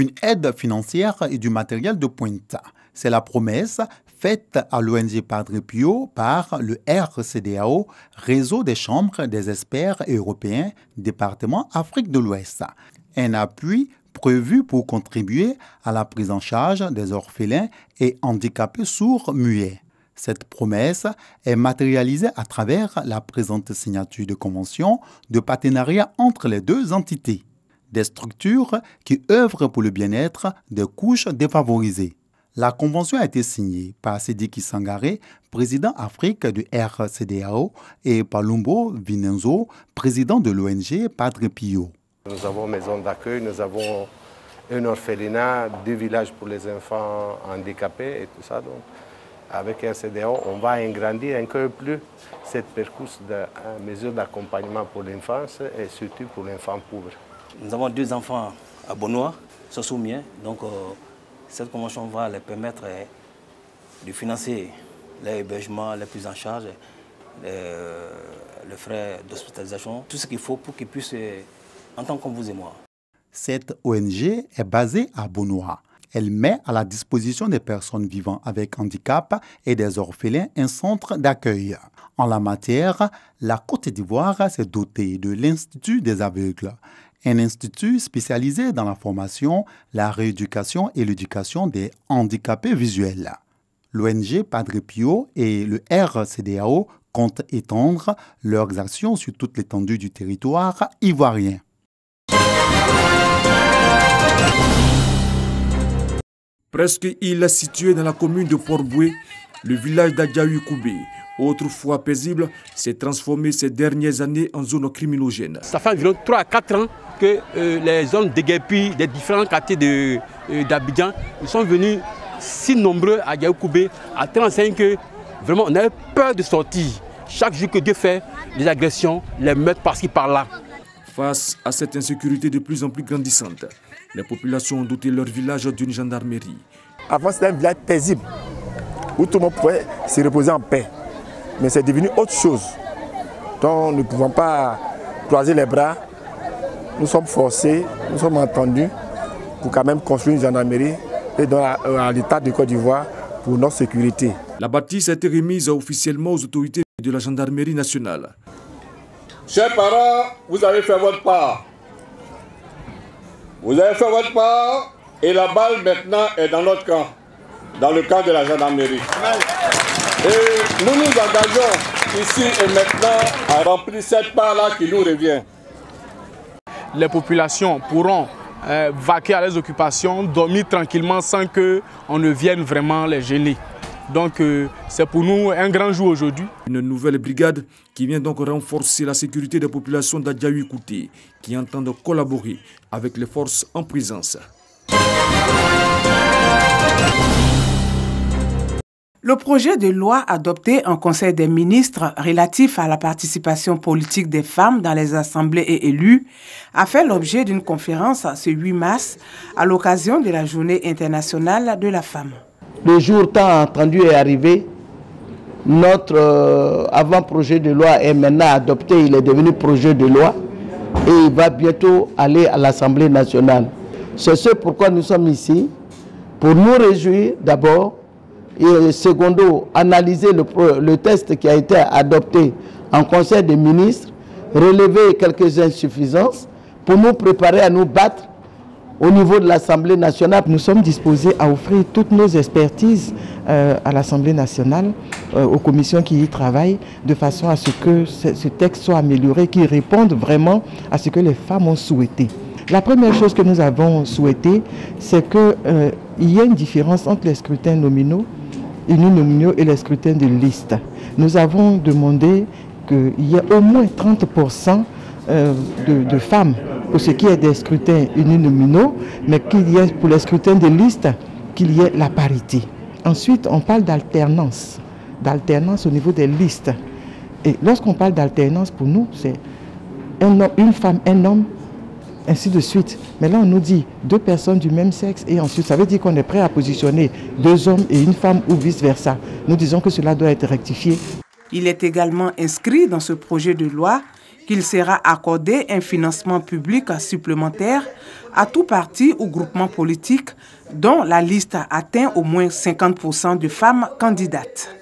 une aide financière et du matériel de pointe. C'est la promesse faite à l'ONG Padre Pio par le RCDAO, Réseau des chambres des experts européens, département Afrique de l'Ouest. Un appui prévu pour contribuer à la prise en charge des orphelins et handicapés sourds-muets. Cette promesse est matérialisée à travers la présente signature de convention de partenariat entre les deux entités, des structures qui œuvrent pour le bien-être des couches défavorisées. La convention a été signée par Sidiki Sangaré, président Afrique du RCDAO, et Palumbo Vinenzo, président de l'ONG Padre Pio. Nous avons une maison d'accueil, nous avons un orphelinat, 2 villages pour les enfants handicapés et tout ça. Donc, avec RCDAO, on va agrandir encore plus cette parcours de mesures d'accompagnement pour l'enfance et surtout pour l'enfant pauvre. Nous avons 2 enfants à Bonoa, Sosoumien, donc cette convention va leur permettre de financer les hébergements, les prises en charge, les frais d'hospitalisation, tout ce qu'il faut pour qu'ils puissent entendre comme vous et moi. Cette ONG est basée à Bonoa. Elle met à la disposition des personnes vivant avec handicap et des orphelins un centre d'accueil. En la matière, la Côte d'Ivoire s'est dotée de l'Institut des aveugles, un institut spécialisé dans la formation, la rééducation et l'éducation des handicapés visuels. L'ONG Padre Pio et le RCDAO comptent étendre leurs actions sur toute l'étendue du territoire ivoirien. Presque île située dans la commune de Port-Boué, le village d'Adjaoui-Koubé, autrefois paisible, s'est transformé ces dernières années en zone criminogène. Ça fait environ 3 à 4 ans que les zones déguerpies des différents quartiers d'Abidjan sont venus si nombreux à Adjaoui-Koubé, à tel point que vraiment on avait peur de sortir. Chaque jour que Dieu fait des agressions, les meurtres par-ci par-là. Face à cette insécurité de plus en plus grandissante, les populations ont doté leur village d'une gendarmerie. Avant, c'était un village paisible, où tout le monde pouvait se reposer en paix. Mais c'est devenu autre chose. Donc, nous ne pouvons pas croiser les bras. Nous sommes forcés, nous sommes entendus pour quand même construire une gendarmerie et à l'État de Côte d'Ivoire pour notre sécurité. La bâtisse a été remise officiellement aux autorités de la gendarmerie nationale. Chers parents, vous avez fait votre part. Vous avez fait votre part et la balle maintenant est dans notre camp, dans le camp de la gendarmerie. Et nous nous engageons ici et maintenant à remplir cette part-là qui nous revient. Les populations pourront vaquer à leurs occupations, dormir tranquillement sans qu'on ne vienne vraiment les gêner. Donc c'est pour nous un grand jour aujourd'hui. Une nouvelle brigade qui vient donc renforcer la sécurité des populations d'Adjaoui-Koubé qui entendent collaborer avec les forces en présence. Le projet de loi adopté en Conseil des ministres relatif à la participation politique des femmes dans les assemblées et élus a fait l'objet d'une conférence ce 8 mars à l'occasion de la Journée internationale de la femme. Le jour tant attendu est arrivé. Notre avant-projet de loi est maintenant adopté, il est devenu projet de loi et il va bientôt aller à l'Assemblée nationale. C'est ce pourquoi nous sommes ici, pour nous réjouir d'abord et secondo, analyser le texte qui a été adopté en Conseil des ministres, relever quelques insuffisances pour nous préparer à nous battre au niveau de l'Assemblée nationale. Nous sommes disposés à offrir toutes nos expertises à l'Assemblée nationale, aux commissions qui y travaillent, de façon à ce que ce texte soit amélioré, qu'il réponde vraiment à ce que les femmes ont souhaité. La première chose que nous avons souhaité, c'est qu'il y ait une différence entre les scrutins nominaux, uninominaux et les scrutins de liste. Nous avons demandé qu'il y ait au moins 30% de femmes pour ce qui est des scrutins uninominaux, mais qu'il y ait pour les scrutins de liste, qu'il y ait la parité. Ensuite, on parle d'alternance au niveau des listes. Et lorsqu'on parle d'alternance, pour nous, c'est une femme, un homme, ainsi de suite. Mais là, on nous dit 2 personnes du même sexe et ensuite, ça veut dire qu'on est prêt à positionner 2 hommes et une femme ou vice-versa. Nous disons que cela doit être rectifié. Il est également inscrit dans ce projet de loi qu'il sera accordé un financement public supplémentaire à tout parti ou groupement politique dont la liste atteint au moins 50% de femmes candidates.